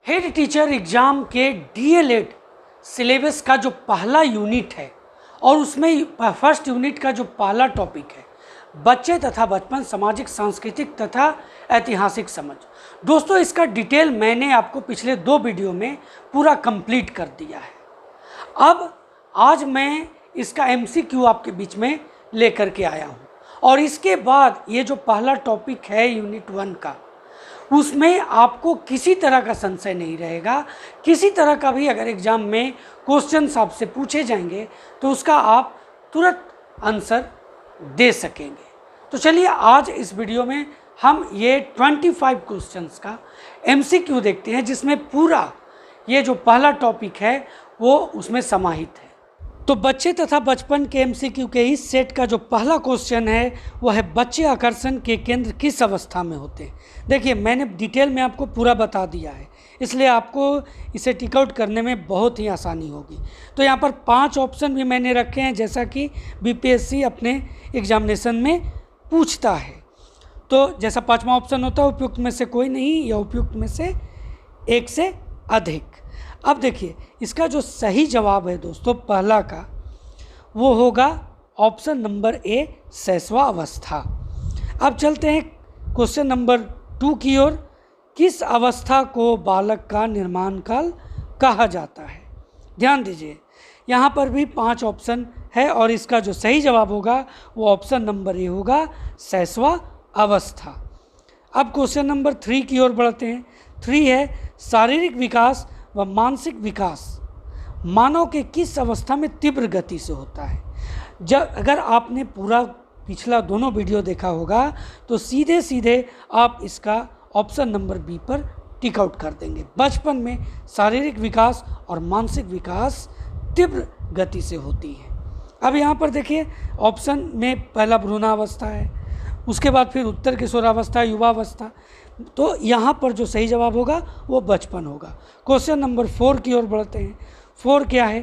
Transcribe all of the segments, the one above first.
Head teacher exam के DElEd syllabus का जो पहला यूनिट है और उसमें फर्स्ट यूनिट का जो पहला टॉपिक है बच्चे तथा बचपन, सामाजिक, सांस्कृतिक तथा ऐतिहासिक समझ। दोस्तों, इसका डिटेल मैंने आपको पिछले 2 वीडियो में पूरा कंप्लीट कर दिया है। अब आज मैं इसका एमसीक्यू आपके बीच में लेकर के आया हूँ और इसके बाद ये जो पहला टॉपिक है यूनिट 1 का, उसमें आपको किसी तरह का संशय नहीं रहेगा। किसी तरह का भी अगर एग्ज़ाम में क्वेश्चंस आपसे पूछे जाएंगे तो उसका आप तुरंत आंसर दे सकेंगे। तो चलिए आज इस वीडियो में हम ये 25 क्वेश्चंस का एमसीक्यू देखते हैं, जिसमें पूरा ये जो पहला टॉपिक है वो उसमें समाहित है। तो बच्चे तथा बचपन के एमसीक्यू के इस सेट का जो पहला क्वेश्चन है वो है, बच्चे आकर्षण के केंद्र किस अवस्था में होते हैं। देखिए, मैंने डिटेल में आपको पूरा बता दिया है, इसलिए आपको इसे टिक आउट करने में बहुत ही आसानी होगी। तो यहाँ पर 5 ऑप्शन भी मैंने रखे हैं, जैसा कि बीपीएससी अपने एग्जामिनेशन में पूछता है। तो जैसा 5वां ऑप्शन होता है, उपयुक्त में से कोई नहीं या उपयुक्त में से एक से अधिक। अब देखिए, इसका जो सही जवाब है दोस्तों पहला का, वो होगा ऑप्शन नंबर ए, शैशवा अवस्था। अब चलते हैं क्वेश्चन नंबर 2 की ओर। किस अवस्था को बालक का निर्माण काल कहा जाता है। ध्यान दीजिए, यहाँ पर भी 5 ऑप्शन है और इसका जो सही जवाब होगा वो ऑप्शन नंबर ए होगा, शैशवा अवस्था। अब क्वेश्चन नंबर 3 की ओर बढ़ते हैं। 3 है, शारीरिक विकास व मानसिक विकास मानव के किस अवस्था में तीव्र गति से होता है। जब अगर आपने पूरा पिछला दोनों वीडियो देखा होगा तो सीधे सीधे आप इसका ऑप्शन नंबर बी पर टिक आउट कर देंगे। बचपन में शारीरिक विकास और मानसिक विकास तीव्र गति से होती है। अब यहाँ पर देखिए, ऑप्शन में पहला भ्रूणावस्था है, उसके बाद फिर उत्तर किशोरावस्था, युवावस्था। तो यहाँ पर जो सही जवाब होगा वो बचपन होगा। क्वेश्चन नंबर 4 की ओर बढ़ते हैं। 4 क्या है,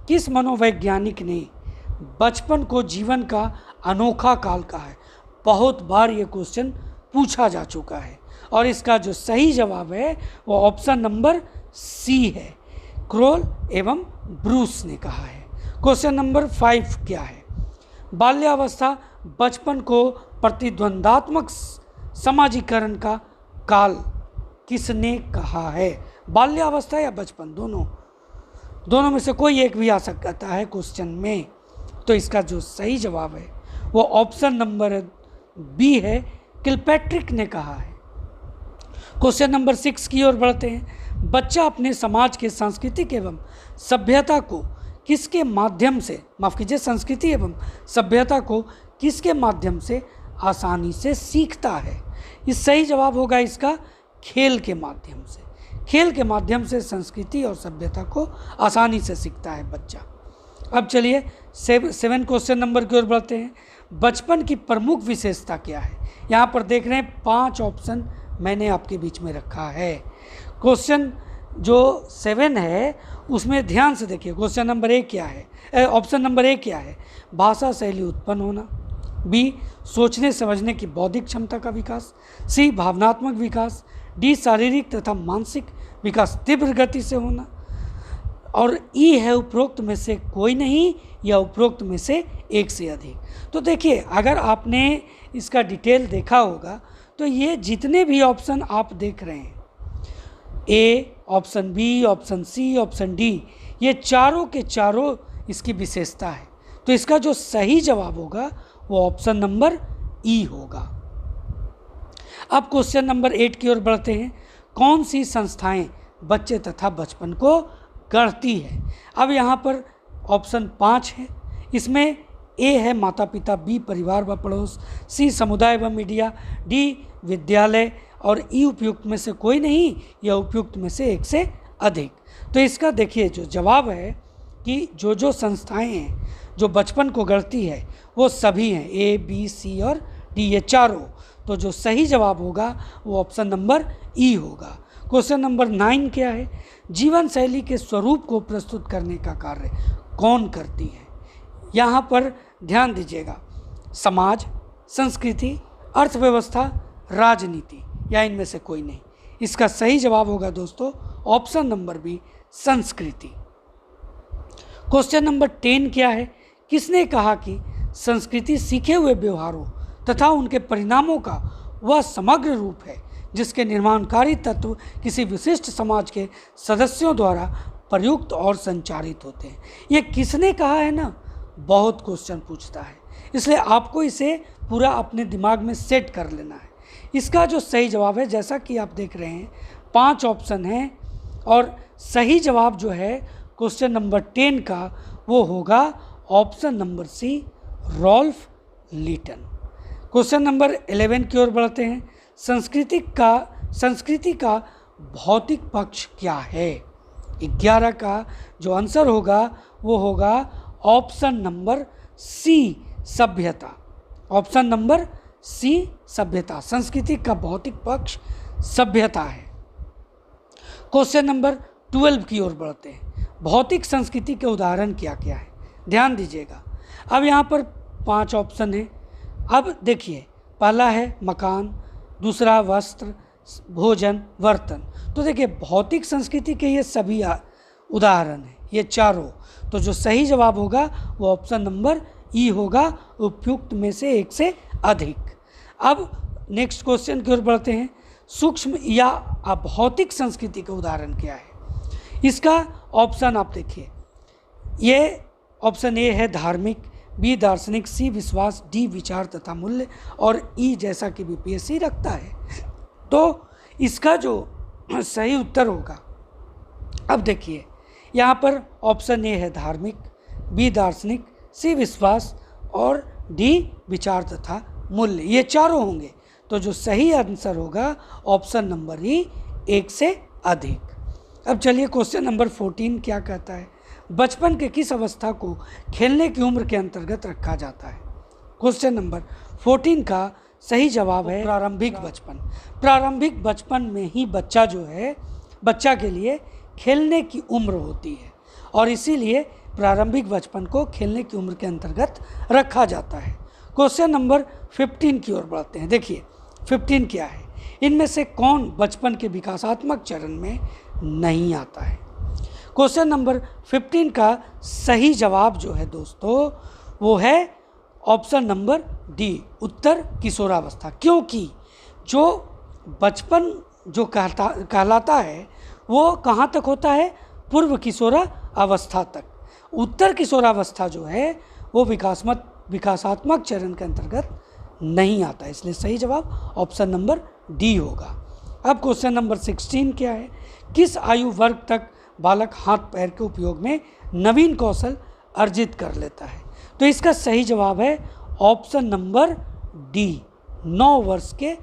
किस मनोवैज्ञानिक ने बचपन को जीवन का अनोखा काल कहा है। बहुत बार ये क्वेश्चन पूछा जा चुका है और इसका जो सही जवाब है वो ऑप्शन नंबर सी है, क्रोल एवं ब्रूस ने कहा है। क्वेश्चन नंबर 5 क्या है, बाल्यावस्था बचपन को प्रतिद्वंदात्मक समाजीकरण का काल किसने कहा है। बाल्यावस्था या बचपन, दोनों में से कोई एक भी आ सकता है क्वेश्चन में। तो इसका जो सही जवाब है वो ऑप्शन नंबर बी है, किलपैट्रिक ने कहा है। क्वेश्चन नंबर 6 की ओर बढ़ते हैं। बच्चा अपने समाज के सांस्कृतिक एवं सभ्यता को किसके माध्यम से, माफ़ कीजिए, संस्कृति एवं सभ्यता को किसके माध्यम से आसानी से सीखता है। इस सही जवाब होगा इसका, खेल के माध्यम से। खेल के माध्यम से संस्कृति और सभ्यता को आसानी से सीखता है बच्चा। अब चलिए 7 क्वेश्चन नंबर की ओर बढ़ते हैं। बचपन की प्रमुख विशेषता क्या है। यहाँ पर देख रहे हैं 5 ऑप्शन मैंने आपके बीच में रखा है। क्वेश्चन जो 7 है उसमें ध्यान से देखिए, क्वेश्चन नंबर ए क्या है, ऑप्शन नंबर ए क्या है, भाषा शैली उत्पन्न होना। बी, सोचने समझने की बौद्धिक क्षमता का विकास। सी, भावनात्मक विकास। डी, शारीरिक तथा मानसिक विकास तीव्र गति से होना। और ई है, उपरोक्त में से कोई नहीं या उपरोक्त में से एक से अधिक। तो देखिए, अगर आपने इसका डिटेल देखा होगा तो ये जितने भी ऑप्शन आप देख रहे हैं, A, option B, option C, option D, ये चारों के चारों इसकी विशेषता है। तो इसका जो सही जवाब होगा वो ऑप्शन नंबर ई होगा। अब क्वेश्चन नंबर 8 की ओर बढ़ते हैं। कौन सी संस्थाएं बच्चे तथा बचपन को गढ़ती है। अब यहाँ पर ऑप्शन 5 है, इसमें ए है माता पिता, बी परिवार व पड़ोस, सी समुदाय व मीडिया, डी विद्यालय और ई उपयुक्त में से कोई नहीं या उपयुक्त में से एक से अधिक। तो इसका देखिए जो जवाब है कि जो संस्थाएं हैं जो बचपन को गढ़ती है वो सभी हैं, ए, बी, सी और डी, ये चारों। तो जो सही जवाब होगा वो ऑप्शन नंबर ई होगा। क्वेश्चन नंबर 9 क्या है, जीवन शैली के स्वरूप को प्रस्तुत करने का कार्य कौन करती है। यहाँ पर ध्यान दीजिएगा, समाज, संस्कृति, अर्थव्यवस्था, राजनीति या इनमें से कोई नहीं। इसका सही जवाब होगा दोस्तों ऑप्शन नंबर बी संस्कृति। क्वेश्चन नंबर 10 क्या है? किसने कहा कि संस्कृति सीखे हुए व्यवहारों तथा उनके परिणामों का वह समग्र रूप है जिसके निर्माणकारी तत्व किसी विशिष्ट समाज के सदस्यों द्वारा प्रयुक्त और संचारित होते हैं। ये किसने कहा है ना, बहुत क्वेश्चन पूछता है, इसलिए आपको इसे पूरा अपने दिमाग में सेट कर लेना है। इसका जो सही जवाब है, जैसा कि आप देख रहे हैं 5 ऑप्शन हैं और सही जवाब जो है क्वेश्चन नंबर 10 का वो होगा option number C Ralph Linton. Question number 11 की ओर बढ़ते हैं। संस्कृति का भौतिक पक्ष क्या है? 11 का जो आंसर होगा वो होगा ऑप्शन नंबर सी सभ्यता। ऑप्शन नंबर सी सभ्यता। संस्कृति का भौतिक पक्ष सभ्यता है। क्वेश्चन नंबर 12 की ओर बढ़ते हैं। भौतिक संस्कृति के उदाहरण क्या क्या है? ध्यान दीजिएगा, अब यहाँ पर 5 ऑप्शन है। अब देखिए, पहला है मकान, दूसरा वस्त्र, भोजन, बर्तन। तो देखिए भौतिक संस्कृति के ये सभी उदाहरण हैं, ये चारों। तो जो सही जवाब होगा वो ऑप्शन नंबर ई होगा, उपयुक्त में से एक से अधिक। अब नेक्स्ट क्वेश्चन की ओर बढ़ते हैं। सूक्ष्म या अभौतिक संस्कृति का उदाहरण क्या है? इसका ऑप्शन आप देखिए, ये ऑप्शन ए है धार्मिक, बी दार्शनिक, सी विश्वास, डी विचार तथा मूल्य और ई जैसा कि बीपीएससी रखता है। तो इसका जो सही उत्तर होगा, अब देखिए यहाँ पर ऑप्शन ए है धार्मिक, बी दार्शनिक, सी विश्वास और डी विचार तथा मूल्य, ये चारों होंगे। तो जो सही आंसर होगा ऑप्शन नंबर ई एक से अधिक। अब चलिए क्वेश्चन नंबर 14 क्या कहता है? बचपन के किस अवस्था को खेलने की उम्र के अंतर्गत रखा जाता है? क्वेश्चन नंबर 14 का सही जवाब है प्रारंभिक बचपन। प्रारंभिक बचपन में ही बच्चा जो है, बच्चा के लिए खेलने की उम्र होती है और इसीलिए प्रारंभिक बचपन को खेलने की उम्र के अंतर्गत रखा जाता है। क्वेश्चन नंबर 15 की ओर बढ़ते हैं। देखिए 15 क्या है? इनमें से कौन बचपन के विकासात्मक चरण में नहीं आता है? क्वेश्चन नंबर 15 का सही जवाब जो है दोस्तों वो है ऑप्शन नंबर डी उत्तर किशोरावस्था। क्योंकि जो बचपन जो कहलाता है वो कहाँ तक होता है? पूर्व किशोरावस्था तक। उत्तर किशोरावस्था जो है वो विकासात्मक चरण के अंतर्गत नहीं आता है, इसलिए सही जवाब ऑप्शन नंबर डी होगा। अब क्वेश्चन नंबर 16 क्या है? किस आयु वर्ग तक बालक हाथ पैर के उपयोग में नवीन कौशल अर्जित कर लेता है? तो इसका सही जवाब है ऑप्शन नंबर डी 9 वर्ष के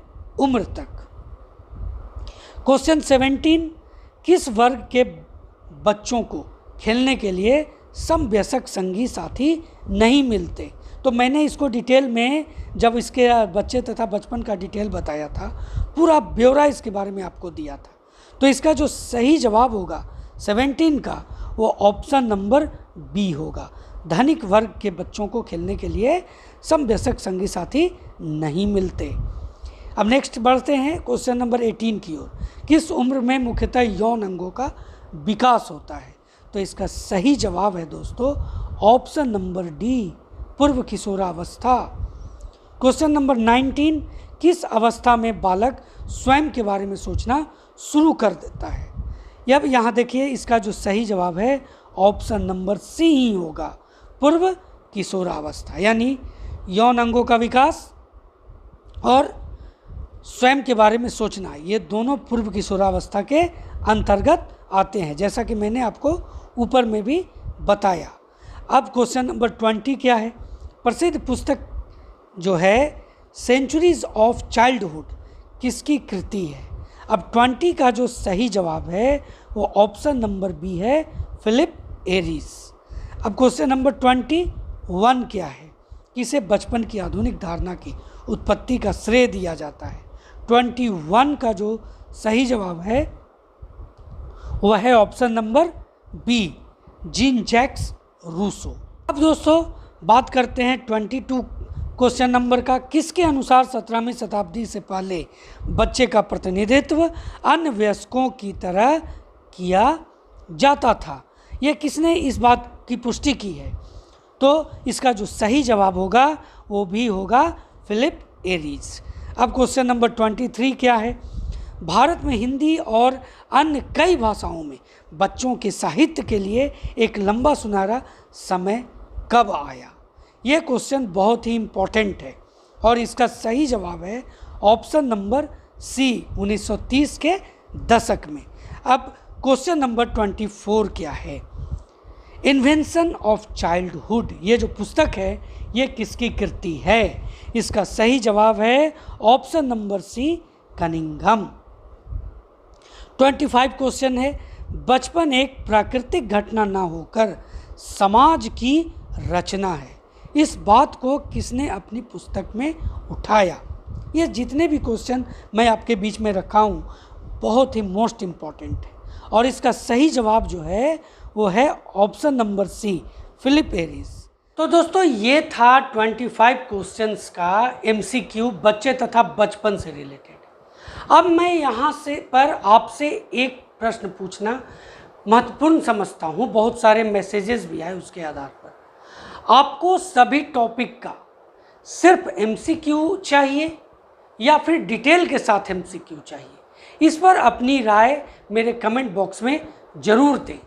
उम्र तक। क्वेश्चन 17 किस वर्ग के बच्चों को खेलने के लिए समवयस्क संगी साथी नहीं मिलते? तो मैंने इसको डिटेल में जब इसके बच्चे तथा बचपन का डिटेल बताया था, पूरा ब्यौरा इसके बारे में आपको दिया था। तो इसका जो सही जवाब होगा 17 का वो ऑप्शन नंबर बी होगा। धनिक वर्ग के बच्चों को खेलने के लिए समवयस्क संगी साथी नहीं मिलते। अब नेक्स्ट बढ़ते हैं क्वेश्चन नंबर 18 की ओर। किस उम्र में मुख्यतः यौन अंगों का विकास होता है? तो इसका सही जवाब है दोस्तों ऑप्शन नंबर डी पूर्व किशोरावस्था। क्वेश्चन नंबर 19 किस अवस्था में बालक स्वयं के बारे में सोचना शुरू कर देता है? अब यहाँ देखिए इसका जो सही जवाब है ऑप्शन नंबर सी ही होगा, पूर्व किशोरावस्था। यानी यौन अंगों का विकास और स्वयं के बारे में सोचना, ये दोनों पूर्व किशोरावस्था के अंतर्गत आते हैं, जैसा कि मैंने आपको ऊपर में भी बताया। अब क्वेश्चन नंबर 20 क्या है? प्रसिद्ध पुस्तक जो है सेंचुरीज ऑफ चाइल्डहुड किसकी कृति है? अब 20 का जो सही जवाब है वो ऑप्शन नंबर बी है फिलिप एरिस। अब क्वेश्चन नंबर 21 क्या है? किसे बचपन की आधुनिक धारणा की उत्पत्ति का श्रेय दिया जाता है? 21 का जो सही जवाब है वह है option number B Jean Jacques Rousseau. अब दोस्तों बात करते हैं 22 क्वेश्चन नंबर का। किसके अनुसार 17वीं शताब्दी से पहले बच्चे का प्रतिनिधित्व अन्य वयस्कों की तरह किया जाता था। ये किसने इस बात की पुष्टि की है? तो इसका जो सही जवाब होगा वो भी होगा फिलिप एरीज। अब क्वेश्चन नंबर 23 क्या है? भारत में हिंदी और अन्य कई भाषाओं में बच्चों के साहित्य के लिए एक लंबा सुनहरा समय कब आया? ये क्वेश्चन बहुत ही इम्पोर्टेंट है और इसका सही जवाब है ऑप्शन नंबर सी, 1930 के दशक में। अब क्वेश्चन नंबर 24 क्या है? इन्वेंशन ऑफ चाइल्डहुड, ये जो पुस्तक है ये किसकी कृति है? इसका सही जवाब है option number C, Cunningham. 25 question है, बचपन एक प्राकृतिक घटना ना होकर समाज की रचना है, इस बात को किसने अपनी पुस्तक में उठाया? ये जितने भी क्वेश्चन मैं आपके बीच में रखा हूँ बहुत ही मोस्ट इम्पॉर्टेंट है और इसका सही जवाब जो है वो है option number C, Philippe Aries. तो दोस्तों ये था 25 क्वेश्चंस का MCQ बच्चे तथा बचपन से रिलेटेड। अब मैं यहाँ से पर आपसे एक प्रश्न पूछना महत्वपूर्ण समझता हूँ, बहुत सारे मैसेजेस भी आए उसके आधार पर। आपको सभी टॉपिक का सिर्फ MCQ चाहिए या फिर डिटेल के साथ MCQ चाहिए? इस पर अपनी राय मेरे कमेंट बॉक्स में ज़रूर दें।